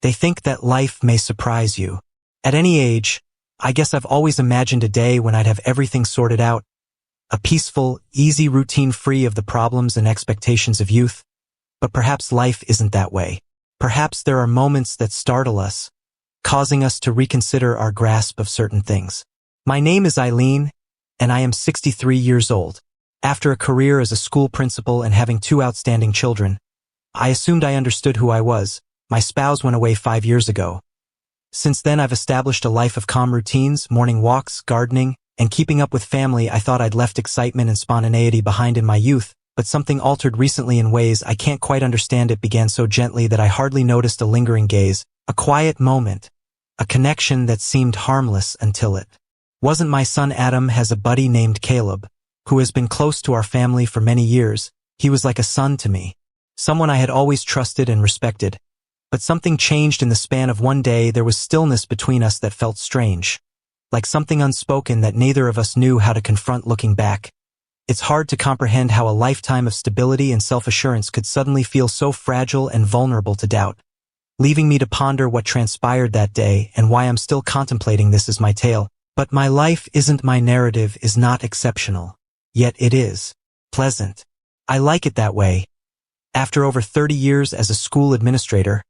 They think that life may surprise you. At any age, I guess I've always imagined a day when I'd have everything sorted out, a peaceful, easy routine free of the problems and expectations of youth. But perhaps life isn't that way. Perhaps there are moments that startle us, causing us to reconsider our grasp of certain things. My name is Eileen, and I am 63 years old. After a career as a school principal and having 2 outstanding children, I assumed I understood who I was. My spouse went away 5 years ago. Since then, I've established a life of calm routines, morning walks, gardening, and keeping up with family. I thought I'd left excitement and spontaneity behind in my youth, but something altered recently in ways I can't quite understand. It began so gently that I hardly noticed a lingering gaze, a quiet moment, a connection that seemed harmless until it wasn't. My son Adam has a buddy named Caleb, who has been close to our family for many years. He was like a son to me, someone I had always trusted and respected. But something changed in the span of one day. There was stillness between us that felt strange, like something unspoken that neither of us knew how to confront. Looking back, it's hard to comprehend how a lifetime of stability and self-assurance could suddenly feel so fragile and vulnerable to doubt, leaving me to ponder what transpired that day and why I'm still contemplating. This is my tale, but my life isn't. My narrative is not exceptional, yet it is pleasant. I like it that way. After over 30 years as a school administrator,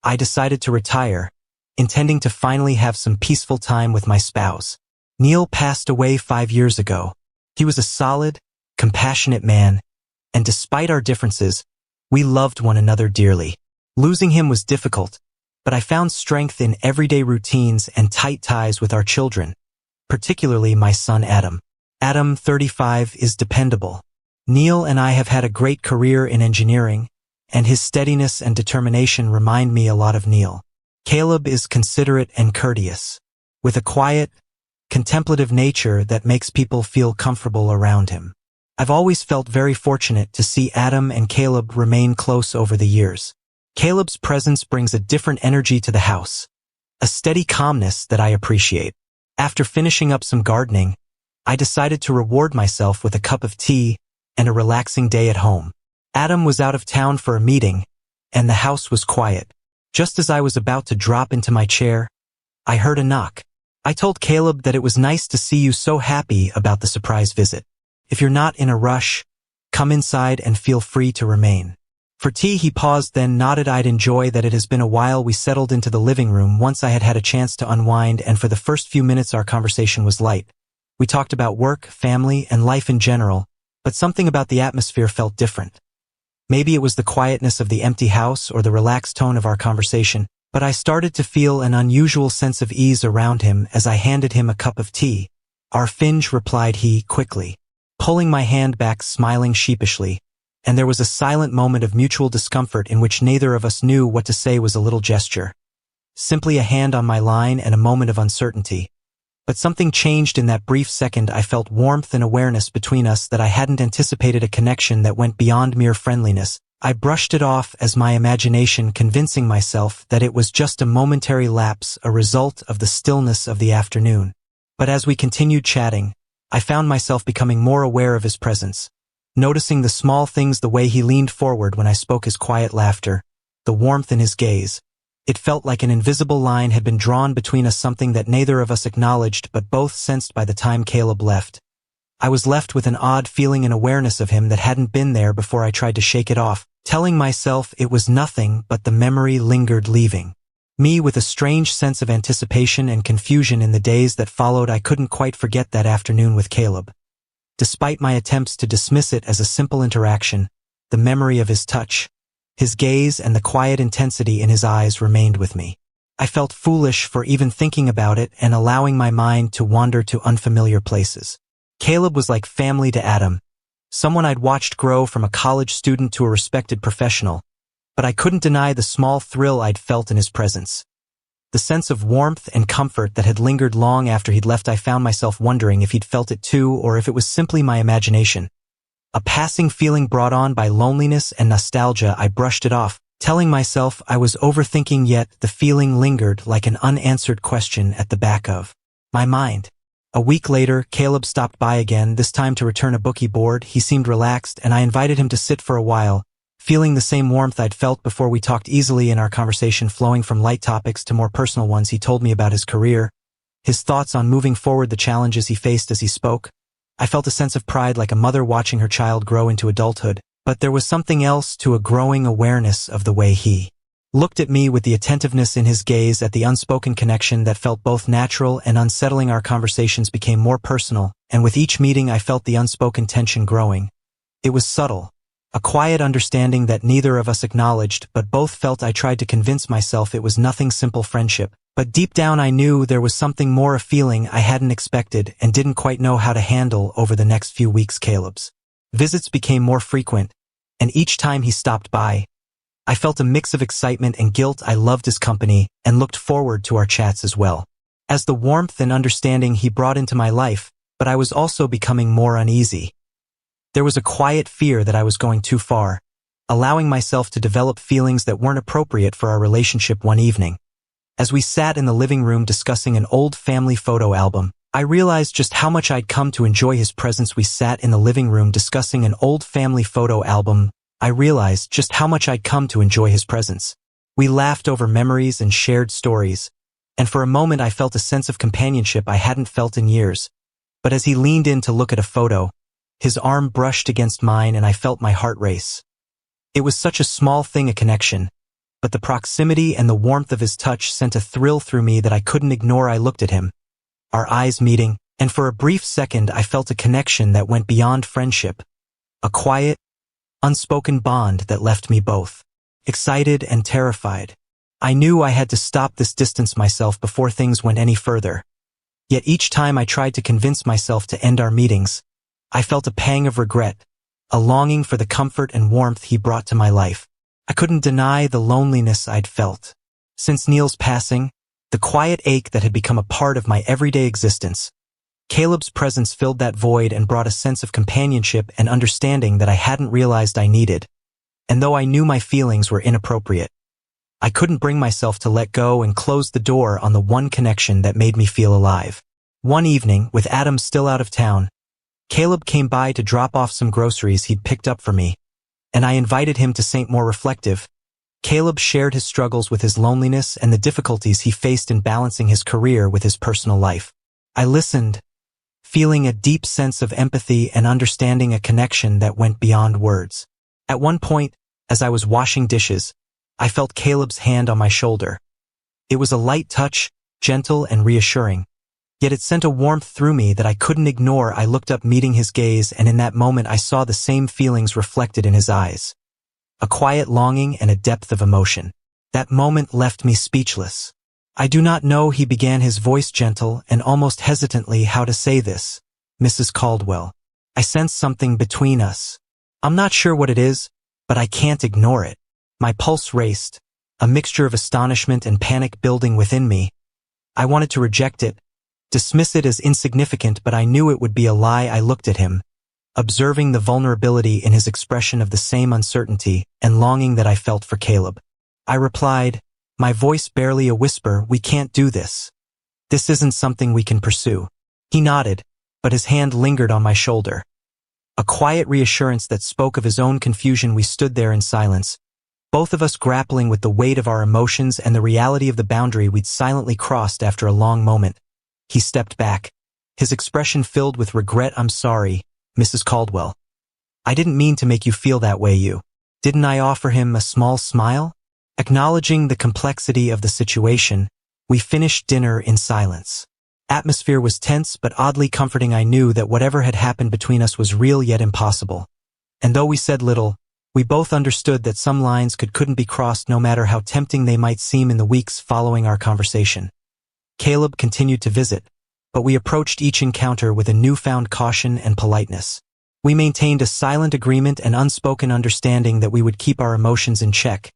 I decided to retire, intending to finally have some peaceful time with my spouse. Neil passed away 5 years ago. He was a solid, compassionate man, and despite our differences, we loved one another dearly. Losing him was difficult, but I found strength in everyday routines and tight ties with our children, particularly my son Adam. Adam, 35, is dependable. Neil and I have had a great career in engineering, and his steadiness and determination remind me a lot of Neil. Caleb is considerate and courteous, with a quiet, contemplative nature that makes people feel comfortable around him. I've always felt very fortunate to see Adam and Caleb remain close over the years. Caleb's presence brings a different energy to the house, a steady calmness that I appreciate. After finishing up some gardening, I decided to reward myself with a cup of tea and a relaxing day at home. Adam was out of town for a meeting, and the house was quiet. Just as I was about to drop into my chair, I heard a knock. I told Caleb that it was nice to see you so happy about the surprise visit. If you're not in a rush, come inside and feel free to remain. For tea, he paused, then nodded. I'd enjoy that. It has been a while. We settled into the living room once I had had a chance to unwind, and for the first few minutes our conversation was light. We talked about work, family, and life in general, but something about the atmosphere felt different. Maybe it was the quietness of the empty house or the relaxed tone of our conversation, but I started to feel an unusual sense of ease around him as I handed him a cup of tea. "Our Finge," replied he quickly, pulling my hand back, smiling sheepishly, and there was a silent moment of mutual discomfort in which neither of us knew what to say. Was a little gesture, simply a hand on my line, and a moment of uncertainty. But something changed in that brief second. I felt warmth and awareness between us that I hadn't anticipated, a connection that went beyond mere friendliness. I brushed it off as my imagination, convincing myself that it was just a momentary lapse, a result of the stillness of the afternoon. But as we continued chatting, I found myself becoming more aware of his presence, noticing the small things, the way he leaned forward when I spoke, his quiet laughter, the warmth in his gaze. It felt like an invisible line had been drawn between us, something that neither of us acknowledged but both sensed. By the time Caleb left, I was left with an odd feeling, an awareness of him that hadn't been there before. I tried to shake it off, telling myself it was nothing, but the memory lingered, leaving me with a strange sense of anticipation and confusion. In the days that followed, I couldn't quite forget that afternoon with Caleb. Despite my attempts to dismiss it as a simple interaction, the memory of his touch, his gaze, and the quiet intensity in his eyes remained with me. I felt foolish for even thinking about it and allowing my mind to wander to unfamiliar places. Caleb was like family to Adam, someone I'd watched grow from a college student to a respected professional, but I couldn't deny the small thrill I'd felt in his presence. The sense of warmth and comfort that had lingered long after he'd left. I found myself wondering if he'd felt it too, or if it was simply my imagination. A passing feeling brought on by loneliness and nostalgia. I brushed it off, telling myself I was overthinking, yet the feeling lingered like an unanswered question at the back of my mind. A week later, Caleb stopped by again, this time to return a book he borrowed. He seemed relaxed, and I invited him to sit for a while, feeling the same warmth I'd felt before. We talked easily in our conversation, flowing from light topics to more personal ones. He told me about his career, his thoughts on moving forward, the challenges he faced as he spoke. I felt a sense of pride, like a mother watching her child grow into adulthood, but there was something else to a growing awareness of the way he looked at me, with the attentiveness in his gaze, at the unspoken connection that felt both natural and unsettling. Our conversations became more personal, and with each meeting I felt the unspoken tension growing. It was subtle, a quiet understanding that neither of us acknowledged, but both felt. I tried to convince myself it was nothing, simple friendship, but deep down I knew there was something more, a feeling I hadn't expected and didn't quite know how to handle. Over the next few weeks, Caleb's visits became more frequent, and each time he stopped by, I felt a mix of excitement and guilt. I loved his company and looked forward to our chats as well as the warmth and understanding he brought into my life, but I was also becoming more uneasy. There was a quiet fear that I was going too far, allowing myself to develop feelings that weren't appropriate for our relationship. One evening, as we sat in the living room discussing an old family photo album, I realized just how much I'd come to enjoy his presence. We sat in the living room discussing an old family photo album. I realized just how much I'd come to enjoy his presence. We laughed over memories and shared stories, and for a moment I felt a sense of companionship I hadn't felt in years. But as he leaned in to look at a photo, his arm brushed against mine and I felt my heart race. It was such a small thing, a connection, but the proximity and the warmth of his touch sent a thrill through me that I couldn't ignore. I looked at him, our eyes meeting, and for a brief second I felt a connection that went beyond friendship, a quiet, unspoken bond that left me both excited and terrified. I knew I had to stop this, distance myself before things went any further. Yet each time I tried to convince myself to end our meetings, I felt a pang of regret, a longing for the comfort and warmth he brought to my life. I couldn't deny the loneliness I'd felt since Neil's passing, the quiet ache that had become a part of my everyday existence. Caleb's presence filled that void and brought a sense of companionship and understanding that I hadn't realized I needed. And though I knew my feelings were inappropriate, I couldn't bring myself to let go and close the door on the one connection that made me feel alive. One evening, with Adam still out of town, Caleb came by to drop off some groceries he'd picked up for me, and I invited him to St. More reflective. Caleb shared his struggles with his loneliness and the difficulties he faced in balancing his career with his personal life. I listened, feeling a deep sense of empathy and understanding, a connection that went beyond words. At one point, as I was washing dishes, I felt Caleb's hand on my shoulder. It was a light touch, gentle and reassuring, yet it sent a warmth through me that I couldn't ignore. I looked up, meeting his gaze, and in that moment I saw the same feelings reflected in his eyes. A quiet longing and a depth of emotion. That moment left me speechless. I do not know, he began, his voice gentle and almost hesitantly, how to say this, Mrs. Caldwell. I sense something between us. I'm not sure what it is, but I can't ignore it. My pulse raced, a mixture of astonishment and panic building within me. I wanted to reject it, dismiss it as insignificant, but I knew it would be a lie. I looked at him, observing the vulnerability in his expression of the same uncertainty and longing that I felt for Caleb. I replied, my voice barely a whisper, we can't do this. This isn't something we can pursue. He nodded, but his hand lingered on my shoulder. A quiet reassurance that spoke of his own confusion. We stood there in silence, both of us grappling with the weight of our emotions and the reality of the boundary we'd silently crossed. After a long moment, he stepped back, his expression filled with regret. I'm sorry, Mrs. Caldwell. I didn't mean to make you feel that way. Didn't I offer him a small smile? Acknowledging the complexity of the situation, we finished dinner in silence. Atmosphere was tense but oddly comforting. I knew that whatever had happened between us was real yet impossible. And though we said little, we both understood that some lines couldn't be crossed, no matter how tempting they might seem. In the weeks following our conversation, Caleb continued to visit, but we approached each encounter with a newfound caution and politeness. We maintained a silent agreement and unspoken understanding that we would keep our emotions in check,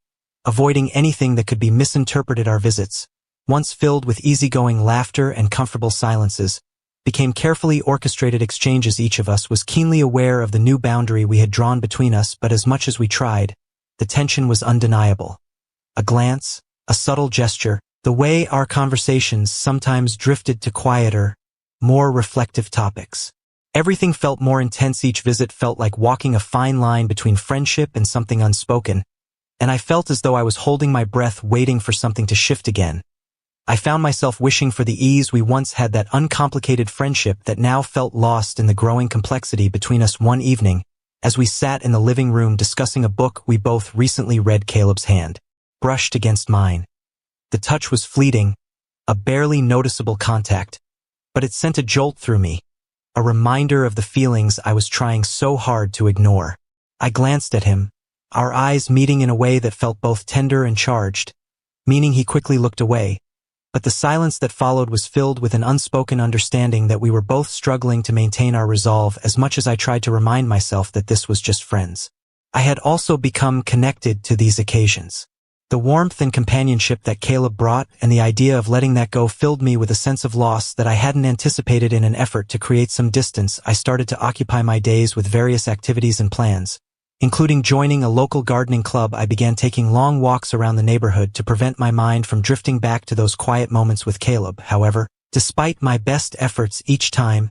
avoiding anything that could be misinterpreted. Our visits, once filled with easygoing laughter and comfortable silences, became carefully orchestrated exchanges. Each of us was keenly aware of the new boundary we had drawn between us, but as much as we tried, the tension was undeniable. A glance, a subtle gesture, the way our conversations sometimes drifted to quieter, more reflective topics. Everything felt more intense. Each visit felt like walking a fine line between friendship and something unspoken, and I felt as though I was holding my breath waiting for something to shift again. I found myself wishing for the ease we once had, that uncomplicated friendship that now felt lost in the growing complexity between us. One evening, as we sat in the living room discussing a book we both recently read, Caleb's hand brushed against mine. The touch was fleeting, a barely noticeable contact, but it sent a jolt through me, a reminder of the feelings I was trying so hard to ignore. I glanced at him, our eyes meeting in a way that felt both tender and charged, meaning he quickly looked away. But the silence that followed was filled with an unspoken understanding that we were both struggling to maintain our resolve, as much as I tried to remind myself that this was just friends. I had also become connected to these occasions. The warmth and companionship that Caleb brought, and the idea of letting that go, filled me with a sense of loss that I hadn't anticipated. In an effort to create some distance, I started to occupy my days with various activities and plans. Including joining a local gardening club, I began taking long walks around the neighborhood to prevent my mind from drifting back to those quiet moments with Caleb. However, despite my best efforts each time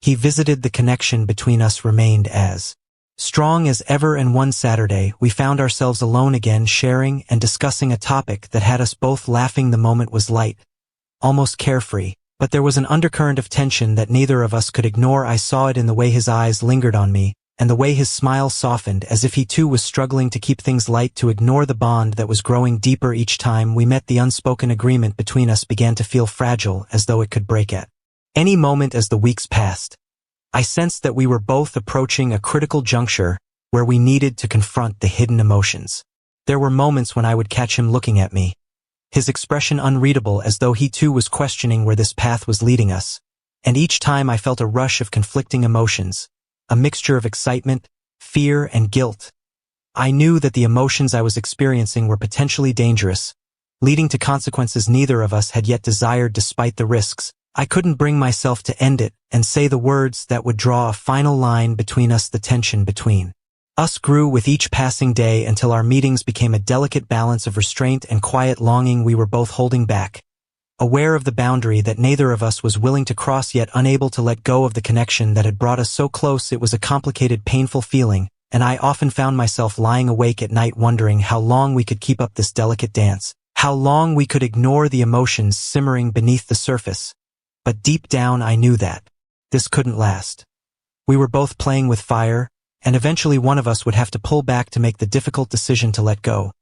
he visited, the connection between us remained as strong as ever. And one Saturday, we found ourselves alone again, sharing and discussing a topic that had us both laughing. The moment was light, almost carefree, but there was an undercurrent of tension that neither of us could ignore. I saw it in the way his eyes lingered on me, and the way his smile softened, as if he too was struggling to keep things light, to ignore the bond that was growing deeper each time we met. The unspoken agreement between us began to feel fragile, as though it could break at any moment. As the weeks passed, I sensed that we were both approaching a critical juncture where we needed to confront the hidden emotions. There were moments when I would catch him looking at me, his expression unreadable, as though he too was questioning where this path was leading us. And each time I felt a rush of conflicting emotions, a mixture of excitement, fear, and guilt. I knew that the emotions I was experiencing were potentially dangerous, leading to consequences neither of us had yet desired. Despite the risks, I couldn't bring myself to end it and say the words that would draw a final line between us. The tension between us grew with each passing day until our meetings became a delicate balance of restraint and quiet longing. We were both holding back, aware of the boundary that neither of us was willing to cross, yet unable to let go of the connection that had brought us so close. It was a complicated, painful feeling, and I often found myself lying awake at night wondering how long we could keep up this delicate dance, how long we could ignore the emotions simmering beneath the surface. But deep down I knew that this couldn't last. We were both playing with fire, and eventually one of us would have to pull back to make the difficult decision to let go.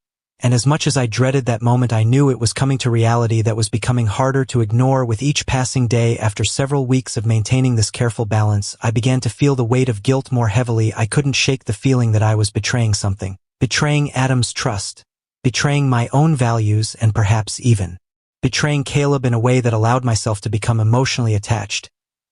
And as much as I dreaded that moment, I knew it was coming to reality that was becoming harder to ignore with each passing day. After several weeks of maintaining this careful balance, I began to feel the weight of guilt more heavily. I couldn't shake the feeling that I was betraying something, betraying Adam's trust, betraying my own values, and perhaps even betraying Caleb in a way that allowed myself to become emotionally attached.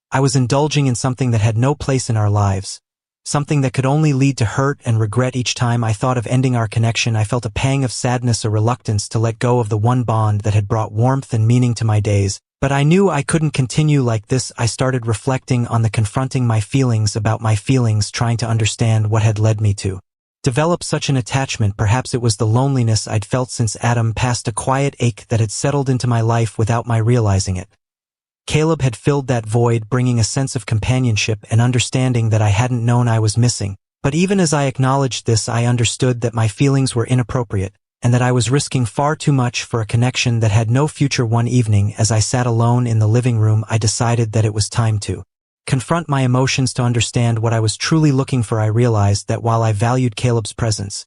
I was indulging in something that had no place in our lives, something that could only lead to hurt and regret. Each time I thought of ending our connection, I felt a pang of sadness, a reluctance to let go of the one bond that had brought warmth and meaning to my days. But I knew I couldn't continue like this. I started reflecting on confronting my feelings about my feelings, trying to understand what had led me to develop such an attachment. Perhaps it was the loneliness I'd felt since Adam passed, a quiet ache that had settled into my life without my realizing it. Caleb had filled that void, bringing a sense of companionship and understanding that I hadn't known I was missing. But even as I acknowledged this, I understood that my feelings were inappropriate, and that I was risking far too much for a connection that had no future. One evening, as I sat alone in the living room, I decided that it was time to confront my emotions, to understand what I was truly looking for. I realized that while I valued Caleb's presence,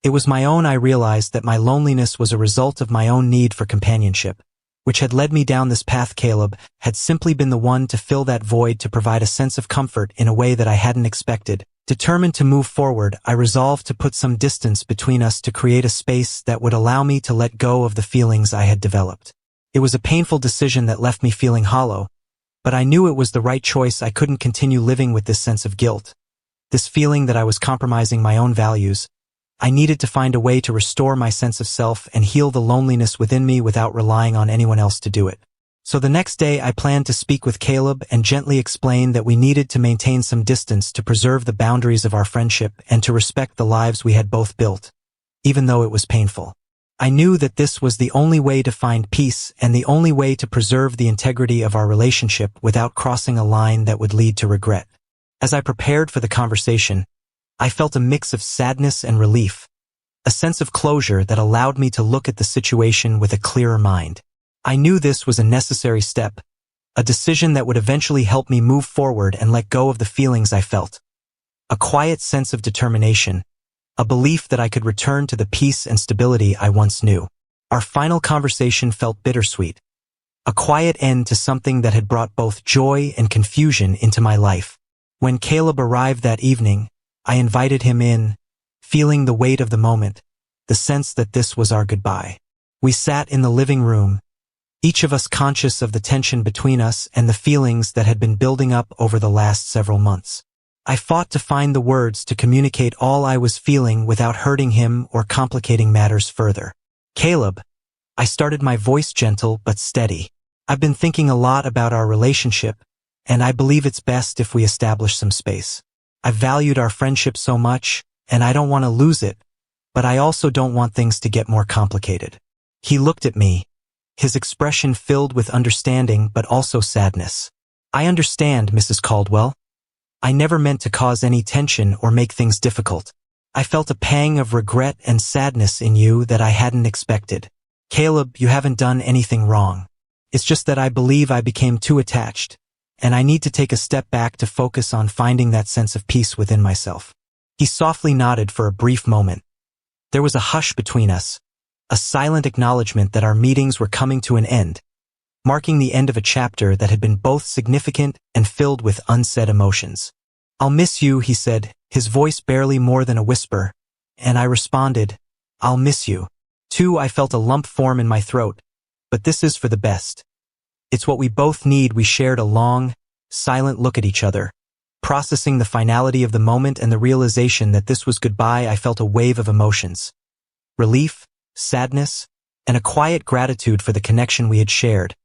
it was my own. I realized that my loneliness was a result of my own need for companionship, which had led me down this path. Caleb had simply been the one to fill that void, to provide a sense of comfort in a way that I hadn't expected. Determined to move forward, I resolved to put some distance between us, to create a space that would allow me to let go of the feelings I had developed. It was a painful decision that left me feeling hollow, but I knew it was the right choice. I couldn't continue living with this sense of guilt, this feeling that I was compromising my own values. I needed to find a way to restore my sense of self and heal the loneliness within me without relying on anyone else to do it. So the next day I planned to speak with Caleb and gently explain that we needed to maintain some distance to preserve the boundaries of our friendship and to respect the lives we had both built, even though it was painful. I knew that this was the only way to find peace and the only way to preserve the integrity of our relationship without crossing a line that would lead to regret. As I prepared for the conversation, I felt a mix of sadness and relief, a sense of closure that allowed me to look at the situation with a clearer mind. I knew this was a necessary step, a decision that would eventually help me move forward and let go of the feelings I felt. A quiet sense of determination, a belief that I could return to the peace and stability I once knew. Our final conversation felt bittersweet, a quiet end to something that had brought both joy and confusion into my life. When Caleb arrived that evening, I invited him in, feeling the weight of the moment, the sense that this was our goodbye. We sat in the living room, each of us conscious of the tension between us and the feelings that had been building up over the last several months. I fought to find the words to communicate all I was feeling without hurting him or complicating matters further. Caleb, I started, my voice gentle but steady. I've been thinking a lot about our relationship, and I believe it's best if we establish some space. I've valued our friendship so much, and I don't want to lose it, but I also don't want things to get more complicated. He looked at me, his expression filled with understanding but also sadness. I understand, Mrs. Caldwell. I never meant to cause any tension or make things difficult. I felt a pang of regret and sadness in you that I hadn't expected. Caleb, you haven't done anything wrong. It's just that I believe I became too attached, and I need to take a step back to focus on finding that sense of peace within myself. He softly nodded for a brief moment. There was a hush between us, a silent acknowledgement that our meetings were coming to an end, marking the end of a chapter that had been both significant and filled with unsaid emotions. I'll miss you, he said, his voice barely more than a whisper, and I responded, I'll miss you. Too, I felt a lump form in my throat, but this is for the best. It's what we both need. We shared a long, silent look at each other. Processing the finality of the moment and the realization that this was goodbye, I felt a wave of emotions. Relief, sadness, and a quiet gratitude for the connection we had shared,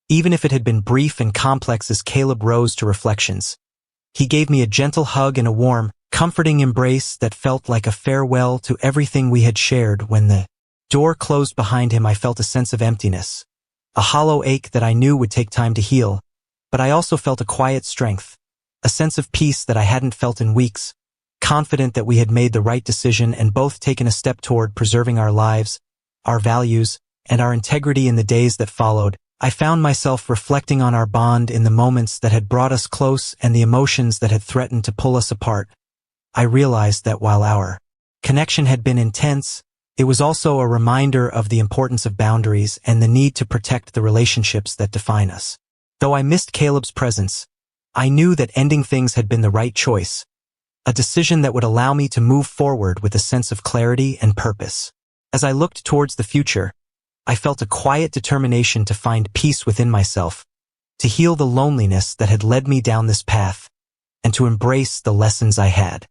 even if it had been brief and complex. As Caleb rose to reflections, he gave me a gentle hug and a warm, comforting embrace that felt like a farewell to everything we had shared. When the door closed behind him, I felt a sense of emptiness, a hollow ache that I knew would take time to heal, but I also felt a quiet strength, a sense of peace that I hadn't felt in weeks, confident that we had made the right decision and both taken a step toward preserving our lives, our values, and our integrity. In the days that followed, I found myself reflecting on our bond in the moments that had brought us close and the emotions that had threatened to pull us apart. I realized that while our connection had been intense, it was also a reminder of the importance of boundaries and the need to protect the relationships that define us. Though I missed Caleb's presence, I knew that ending things had been the right choice, a decision that would allow me to move forward with a sense of clarity and purpose. As I looked towards the future, I felt a quiet determination to find peace within myself, to heal the loneliness that had led me down this path, and to embrace the lessons I had